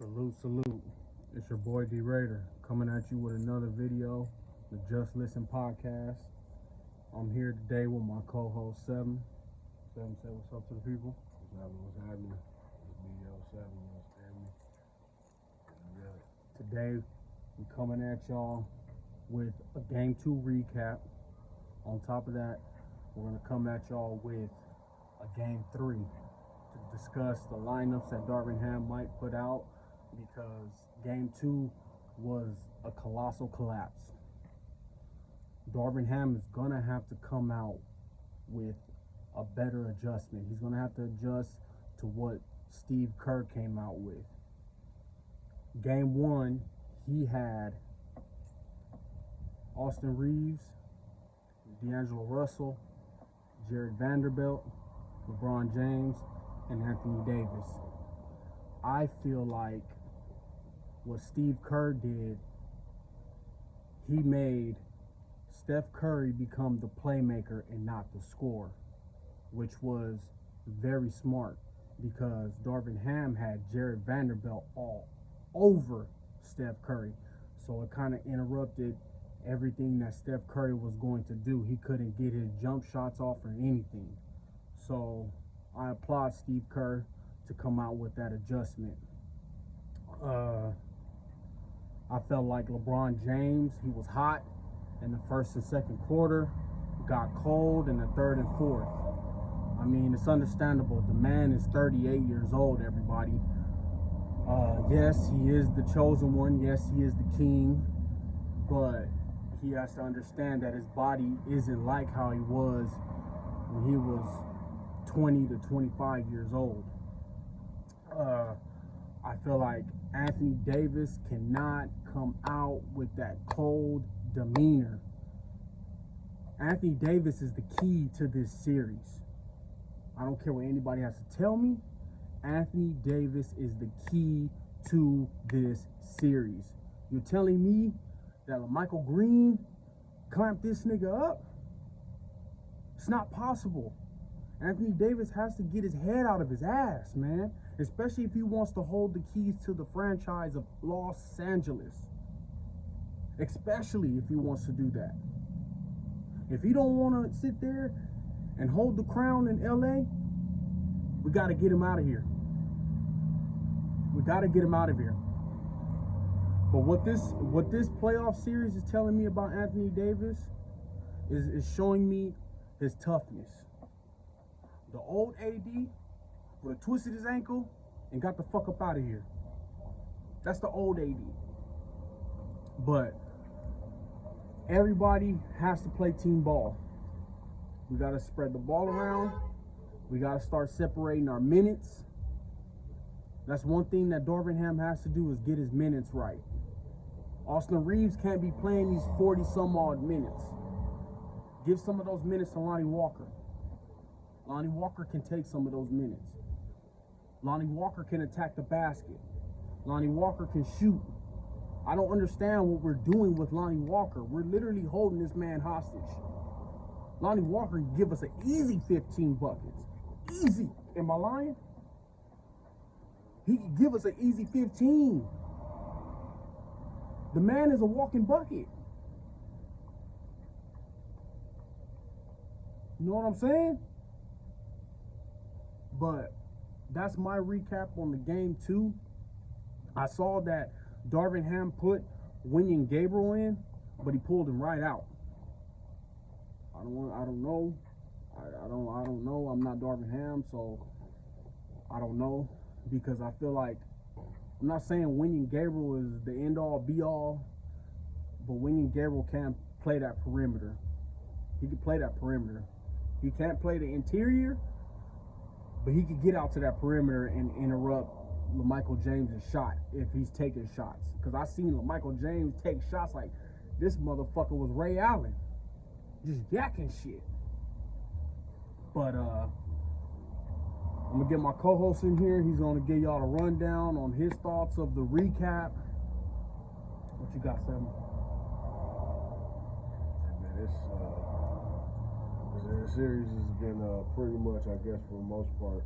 Salute, salute. It's your boy D Raider coming at you with another video, the Just Listen podcast. I'm here today with my co-host Seven. Seven, say what's up to the people. What's happening? It's BL7, you understand me? Yeah. Today, we're coming at y'all with a Game 2 recap. On top of that, we're going to come at y'all with a Game 3 to discuss the lineups that Darvin Ham might put out, because Game 2 was a colossal collapse. Darvin Ham is going to have to come out with a better adjustment. He's going to have to adjust to what Steve Kerr came out with. Game 1, he had Austin Reeves, D'Angelo Russell, Jared Vanderbilt, LeBron James, and Anthony Davis. I feel like what Steve Kerr did, he made Steph Curry become the playmaker and not the scorer, which was very smart, because Darvin Ham had Jared Vanderbilt all over Steph Curry. So it kind of interrupted everything that Steph Curry was going to do. He couldn't get his jump shots off or anything. So I applaud Steve Kerr to come out with that adjustment. I felt like LeBron James, he was hot in the first and second quarter, got cold in the third and fourth. I mean, it's understandable. The man is 38 years old, everybody. Yes, he is the chosen one. Yes, he is the king. But he has to understand that his body isn't like how he was when he was 20 to 25 years old. I feel like Anthony Davis cannot come out with that cold demeanor. Anthony Davis is the key to this series. I don't care what anybody has to tell me. Anthony Davis is the key to this series. You're telling me that LaMichael Green clamped this nigga up? It's not possible. Anthony Davis has to get his head out of his ass, man. Especially if he wants to hold the keys to the franchise of Los Angeles. Especially if he wants to do that. If he don't want to sit there and hold the crown in LA, we got to get him out of here. We got to get him out of here. But what this playoff series is telling me about Anthony Davis is showing me his toughness. The old AD would have twisted his ankle and got the fuck up out of here. That's the old AD. But everybody has to play team ball. We got to spread the ball around. We got to start separating our minutes. That's one thing that Darvin Ham has to do, is get his minutes right. Austin Reeves can't be playing these 40-some-odd minutes. Give some of those minutes to Lonnie Walker. Lonnie Walker can take some of those minutes. Lonnie Walker can attack the basket. Lonnie Walker can shoot. I don't understand what we're doing with Lonnie Walker. We're literally holding this man hostage. Lonnie Walker can give us an easy 15 buckets. Easy. Am I lying? He can give us an easy 15. The man is a walking bucket. You know what I'm saying? But that's my recap on the Game 2. I saw that Darvin Ham put Wenyen Gabriel in, but he pulled him right out. I don't know. I don't know. I'm not Darvin Ham, so I don't know, because I feel like, I'm not saying Wenyen Gabriel is the end all be all, but Wenyen Gabriel can't play that perimeter. He can play that perimeter. He can't play the interior, but he could get out to that perimeter and interrupt LaMichael James' shot if he's taking shots. Because I seen LaMichael James take shots like this motherfucker was Ray Allen, just yakking shit. But I'm gonna get my co-host in here. He's gonna give y'all a rundown on his thoughts of the recap. What you got, Seven? Man, this series has been pretty much, I guess, for the most part,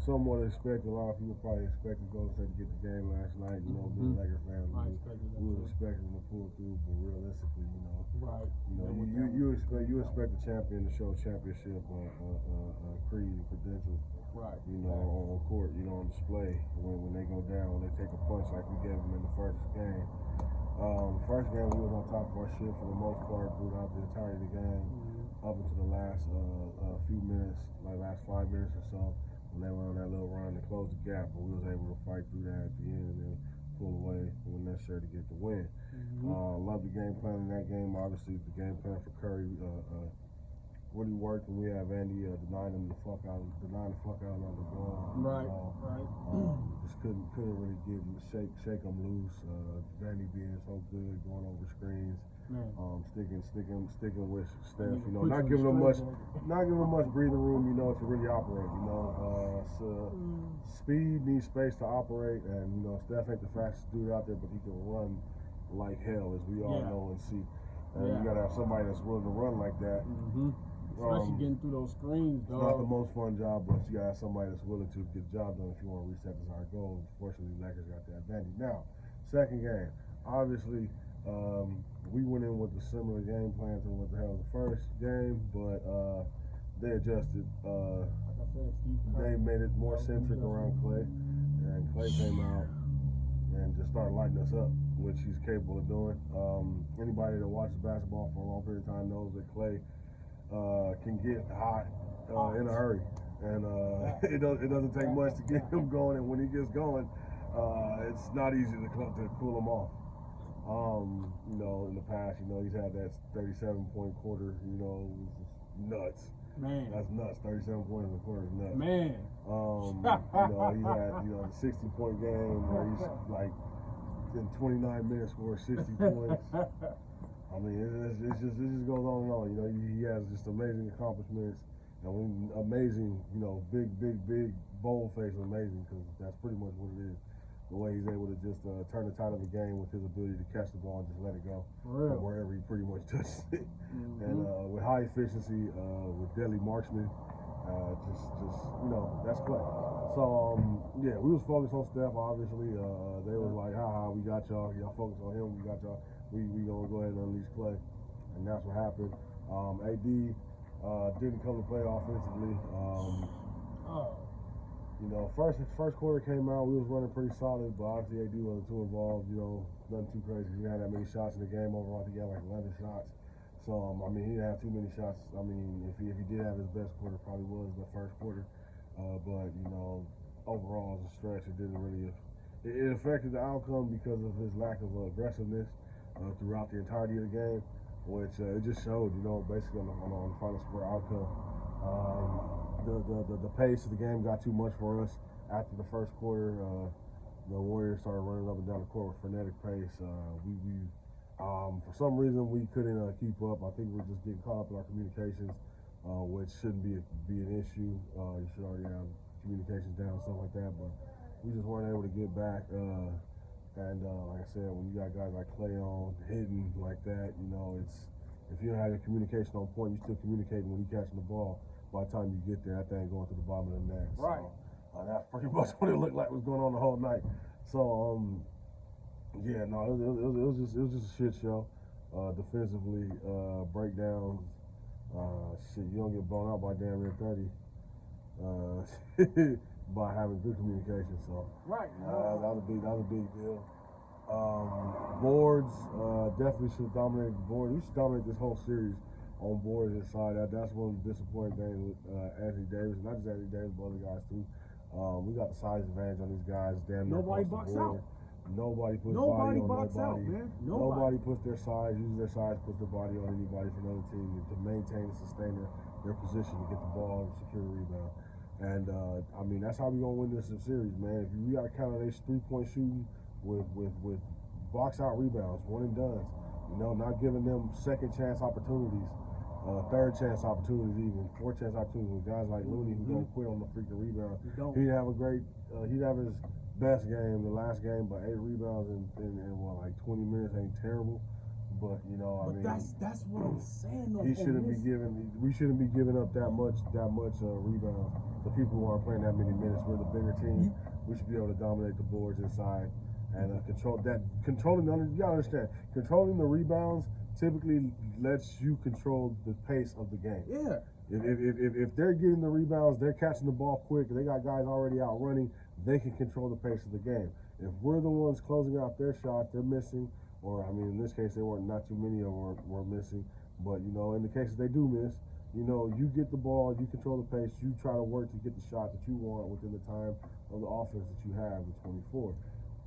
somewhat expected. A lot of people probably expected Golden State to get the game last night. You know, being Lakers fans, I expected that we was too. expecting them to pull through, but realistically, Right. you expect the champion to show championship creed and credentials. Right. On court, on display when they go down, when they take a punch like we gave them in the first game. First game we was on top of our shit for the most part throughout the entirety of the game, up until the last few minutes, like last 5 minutes or so, when they went on that little run to close the gap. But we was able to fight through that at the end and then pull away when necessary to get the win. Love the game plan in that game. Obviously, the game plan for Curry really worked, and we have Andy denying the fuck out on the ball. Right. Just couldn't really shake him loose. Vandy being so good, going over screens, sticking with Steph. Not giving him much breathing room. To really operate. Speed needs space to operate, and Steph ain't the fastest dude out there, but he can run like hell, as we all know and see. And you gotta have somebody that's willing to run like that. Especially getting through those screens, dog. It's not the most fun job, but you gotta have somebody that's willing to get the job done if you want to reset the desired goal. Fortunately, the Lakers got that advantage. Now, second game, obviously, we went in with a similar game plan to what the hell was the first game, but they adjusted. Like I said, They made it more centric around Clay, and Clay came out and just started lighting us up, which he's capable of doing. Anybody that watches basketball for a long period of time knows that Clay can get hot in a hurry, and it doesn't take much to get him going. And when he gets going, it's not easy to cool him off. In the past, he's had that 37-point quarter. It was just nuts. Man, that's nuts. 37 points in a quarter is nuts. Man, he had the 60-point game where he's like in 29 minutes scored 60 points. I mean, it just goes on and on. He has just amazing accomplishments, and amazing, big, bold face, amazing, because that's pretty much what it is. The way he's able to just turn the tide of the game with his ability to catch the ball and just let it go from wherever he pretty much touches it. And with high efficiency, with deadly marksman, that's Clay. So, we was focused on Steph, obviously. They was like, we got y'all. Y'all focus on him, we got y'all. We gonna go ahead and unleash Clay. And that's what happened. AD didn't come to play offensively. First quarter came out, we was running pretty solid, but obviously AD wasn't too involved, nothing too crazy. He didn't have that many shots in the game overall. I think he had like 11 shots. So, he didn't have too many shots. If he did have his best quarter, probably was the first quarter. But, overall as a stretch, it didn't really, it affected the outcome because of his lack of aggressiveness throughout the entirety of the game, which it just showed, basically on the final score outcome. The pace of the game got too much for us after the first quarter. The Warriors started running up and down the court with frenetic pace. For some reason we couldn't keep up. I think we're just getting caught up in our communications, which shouldn't be an issue. You should already have communications down and stuff like that, but we just weren't able to get back. And like I said, when you got guys like Clay on hitting like that, it's if you don't have your communication on point, you're still communicating when you're catching the ball. By the time you get there, that thing going to the bottom of the net. Right. So, that's pretty much what it looked like was going on the whole night. So it was just a shit show. Defensively, breakdowns. You don't get blown out by damn near 30 by having good communication. So that was a big deal. Boards definitely should have dominated the board. We should dominate this whole series on boards inside. That's one of the disappointing things with Anthony Davis, not just Anthony Davis, but other guys too. We got the size advantage on these guys. Damn near Nobody across box the board. out. Nobody puts Nobody body on box nobody. out, man. Nobody puts their size, uses their size, puts their body on anybody from another team to maintain and sustain their position to get the ball and secure the rebound. And that's how we gonna win this series, man. If we gotta count on these 3-point shooting with box out rebounds, one and dones. Not giving them second chance opportunities, third chance opportunities, even fourth chance opportunities with guys like Looney who don't quit on the freaking rebound. He'd have he'd have his best game, the last game, but 8 rebounds in 20 minutes ain't terrible. But you know, I But mean, that's what I'm saying. Though, he shouldn't be giving. We shouldn't be giving up that much rebounds. The people who aren't playing that many minutes, we're the bigger team. We should be able to dominate the boards inside and control that. Controlling you gotta understand. Controlling the rebounds typically lets you control the pace of the game. Yeah. If they're getting the rebounds, they're catching the ball quick. They got guys already out running. They can control the pace of the game. If we're the ones closing out their shots, they're missing. Or I mean, in this case, they weren't. Not too many of them were missing. But you know, in the cases they do miss, you know, you get the ball, you control the pace, you try to work to get the shot that you want within the time of the offense that you have with 24.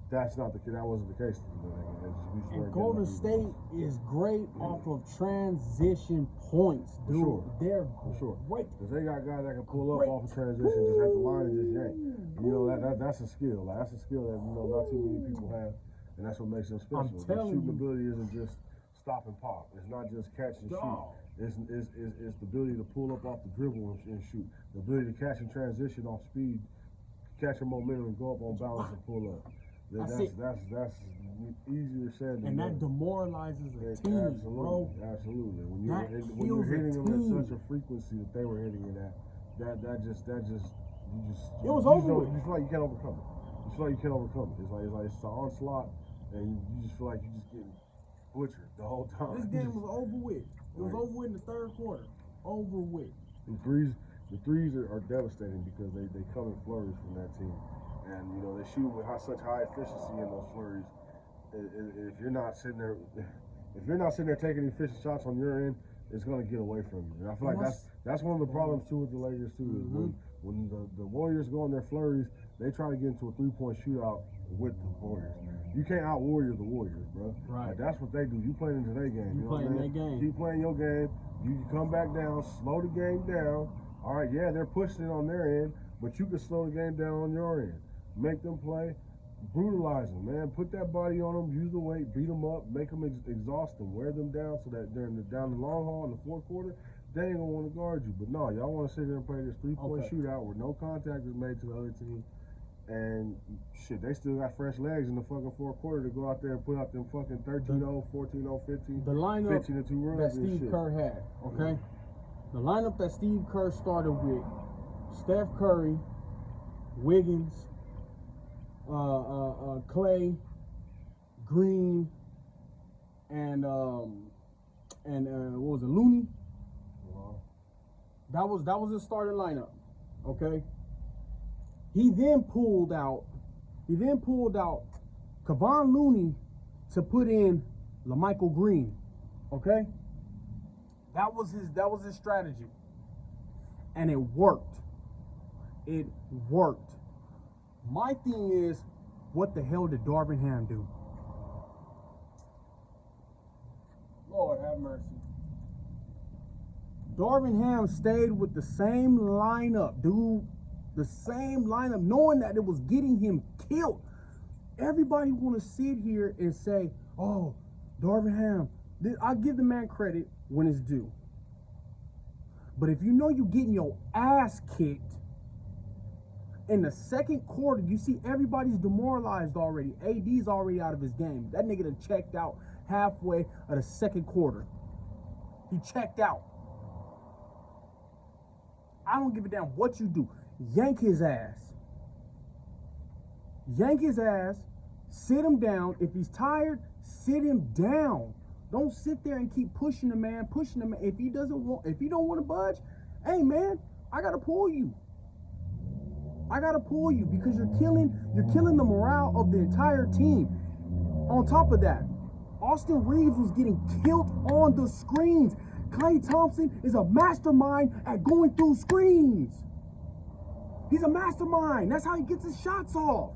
That wasn't the case today. And Golden State is great off of transition points, dude. For sure. They're For sure. great. Because they got guys that can pull up off of transition, just at the line and just yank. You know, that's a skill. Like, that's a skill that, you know, not too many people have. And that's what makes them special. I'm Their telling shooting you. ability isn't just stop and pop. It's not just catch and shoot. It's the ability to pull up off the dribble and shoot. The ability to catch and transition off speed, catch your momentum and go up on balance and pull up. That's easier said than And that done. demoralizes a team, Absolutely, bro. absolutely. That When you're kills a hitting them team. at such a frequency that they were hitting it at, that just It was over with. You feel like you can't overcome it. You feel like you can't overcome it. It's like it's an onslaught, and you just feel like you're just getting butchered the whole time. This game was over with. It was over with in the third quarter. Over with. The threes are devastating because they come in flurries from that team. And you know, they shoot with such high efficiency in those flurries. If you're not sitting there taking efficient shots on your end, it's gonna get away from you. And I feel like that's one of the problems too with the Lakers too. Is when the Warriors go on their flurries, they try to get into a 3-point shootout with the Warriors. You can't out-warrior the Warriors, bro. Right. Like, that's what they do. You playing into their game. You know what playing I mean? their game. Keep playing your game. You come back down, slow the game down. All right, yeah, they're pushing it on their end, but you can slow the game down on your end. Make them play, brutalize them, man. Put that body on them, use the weight, beat them up, make them exhaust them, wear them down so that during down the long haul in the fourth quarter, they ain't gonna want to guard you. But no, y'all want to sit there and play this 3-point shootout where no contact is made to the other team. And shit, they still got fresh legs in the fucking fourth quarter to go out there and put out them fucking 13-0, 14-0, 15, The lineup 15-2 runs that and Steve shit. Kerr had, okay? The lineup that Steve Kerr started with: Steph Curry, Wiggins, Clay, Green, and what was it, Looney? That was his starting lineup, okay? He then pulled out Kevon Looney to put in LaMichael Green, okay? That was his strategy, and it worked. It worked. My thing is, what the hell did Darvin Ham do? Lord have mercy. Darvin Ham stayed with the same lineup, dude. The same lineup, knowing that it was getting him killed. Everybody want to sit here and say, oh, Darvin Ham. I give the man credit when it's due. But if you know you're getting your ass kicked, in the second quarter, you see everybody's demoralized already. AD's already out of his game. That nigga done checked out halfway of the second quarter. He checked out. I don't give a damn what you do. Yank his ass. Yank his ass. Sit him down. If he's tired, sit him down. Don't sit there and keep pushing the man, If he don't want to budge, hey man, I gotta pull you. Because you're killing the morale of the entire team. On top of that, Austin Reeves was getting killed on the screens. Klay Thompson is a mastermind at going through screens. He's a mastermind. That's how he gets his shots off.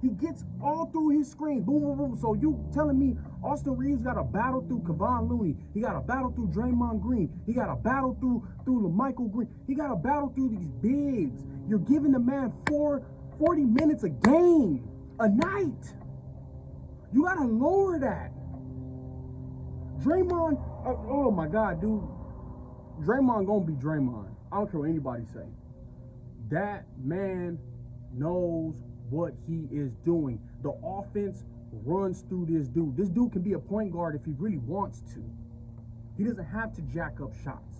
He gets all through his screens. Boom, boom, boom. So you telling me Austin Reeves got to battle through Kevon Looney. He got to battle through Draymond Green. He got to battle through LaMichael Green. He got to battle through these bigs. You're giving the man 40 minutes a game, a night. You got to lower that. Draymond, oh my God, dude. Draymond gonna be Draymond. I don't care what anybody say. That man knows what he is doing. The offense runs through this dude. This dude can be a point guard if he really wants to. He doesn't have to jack up shots.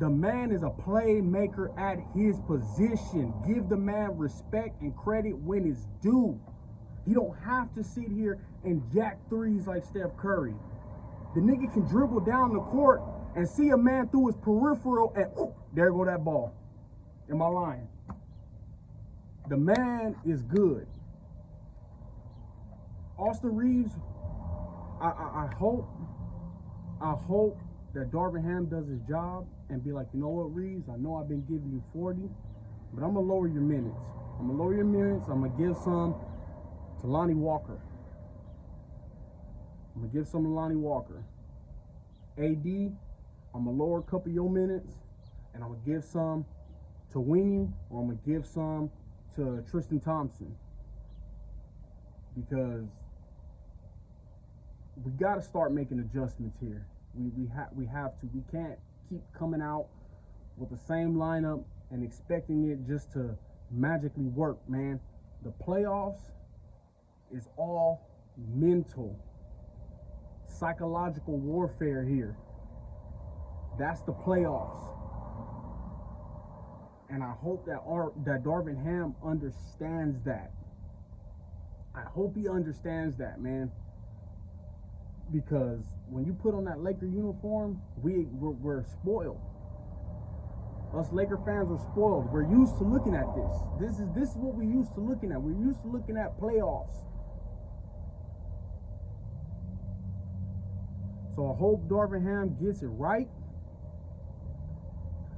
The man is a playmaker at his position. Give the man respect and credit when it's due. He don't have to sit here and jack threes like Steph Curry. The nigga can dribble down the court and see a man through his peripheral and there go that ball. Am I lying? The man is good. Austin Reeves, I hope that Darvin Ham does his job and be like, you know what, Reeves, I know I've been giving you 40, but I'm going to lower your minutes. I'm going to lower your minutes. I'm going to give some to Lonnie Walker. I'm going to give some to Lonnie Walker. AD, I'm going to lower a couple of your minutes, and I'm going to give some to Winnie, or I'm going to give some to Tristan Thompson. Because we got to start making adjustments here. We have to. We can't keep coming out with the same lineup and expecting it just to magically work, man. The playoffs is all mental, psychological warfare here. That's the playoffs. And I hope that Darvin Ham understands that. I hope he understands that, man. Because when you put on that Laker uniform, we're spoiled. Us Laker fans are spoiled. We're used to looking at this. This is what we're used to looking at. We're used to looking at playoffs. So I hope Darvin Ham gets it right.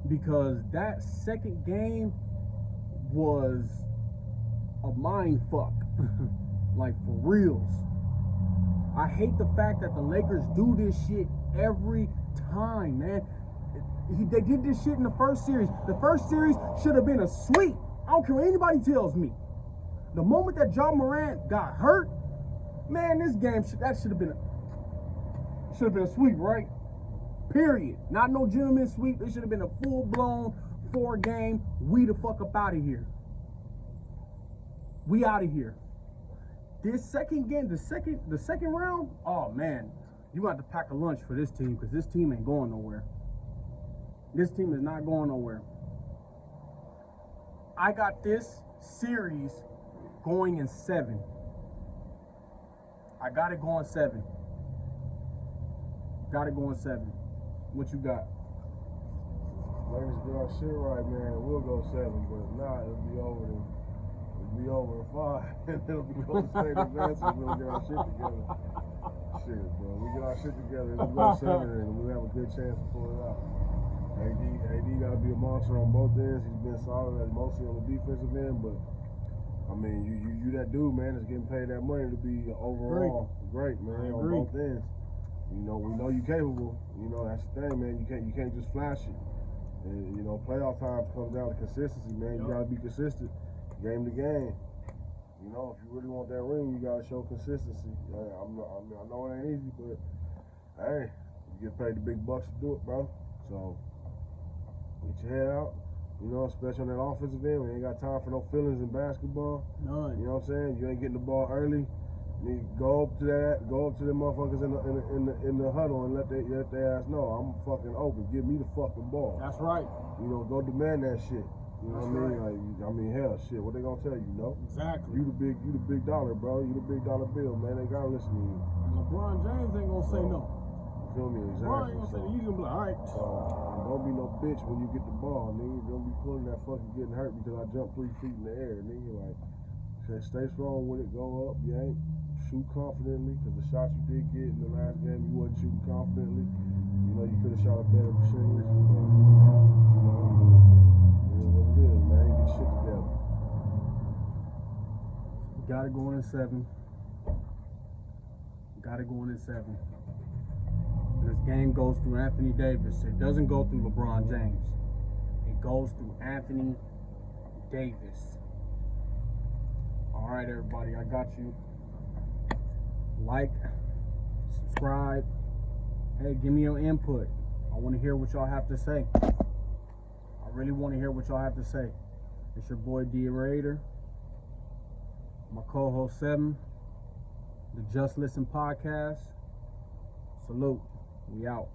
Because that second game was a mind fuck. Like, for reals. I hate the fact that the Lakers do this shit every time, man. They did this shit in the first series. The first series should have been a sweep. I don't care what anybody tells me. The moment that Ja Morant got hurt, man, this game should have been a sweep, right? Period. Not no gentleman's sweep. It should have been a full-blown 4-game. We the fuck up out of here. We out of here. This second game, the second round, oh man, you got to pack a lunch for this team because this team ain't going nowhere. This team is not going nowhere. I got this series going in 7. I got it going 7. Got it going 7. What you got? Lakers get our shit right, man. We'll go 7, but if not, it'll be over in 5, and it'll be Golden State advancing. We'll get our shit together. Shit, bro. We get our shit together. We'll go 7, and we'll have a good chance to pull it out. AD got to be a monster on both ends. He's been solid, mostly on the defensive end, but I mean, you that dude, man, that's getting paid that money to be overall great, man, on both ends. You know, we know you're capable. You know, that's the thing, man. You can't just flash it. And, you know, playoff times comes down to consistency, man. You got to be consistent, game to game. You know, if you really want that ring, you got to show consistency. I know it ain't easy, but hey, you get paid the big bucks to do it, bro. So get your head out. You know, especially on that offensive end, we ain't got time for no feelings in basketball. None. You know what I'm saying? You ain't getting the ball early. You go up to them motherfuckers in the huddle and let their ass know I'm fucking open. Give me the fucking ball. That's right. You know, go demand that shit. You know That's what I mean? right. Like, I mean, hell, shit. What they gonna tell you? No. Exactly. You the big dollar, bro. You the big dollar bill, man. They gotta listen to you. And LeBron James ain't gonna say no. You feel me? Exactly. LeBron ain't gonna say no. He's gonna be like, all right. And don't be no bitch when you get the ball, nigga. Don't be pulling that fucking getting hurt because I jumped 3 feet in the air, nigga. Like, stay strong with it. Go up. You ain't. Shoot confidently, because the shots you did get in the last game, you wasn't shooting confidently. You know, you could have shot a better percentage. But, you know, it is what it is, man. You get shit together. Got it going in 7. Got it going in 7. This game goes through Anthony Davis. It doesn't go through LeBron James. It goes through Anthony Davis. All right, everybody, I got you. Like, subscribe. Hey, give me your input. I want to hear what y'all have to say. I really want to hear what y'all have to say. It's your boy D Raider. My co-host 7. the Just Listen podcast. Salute. We out.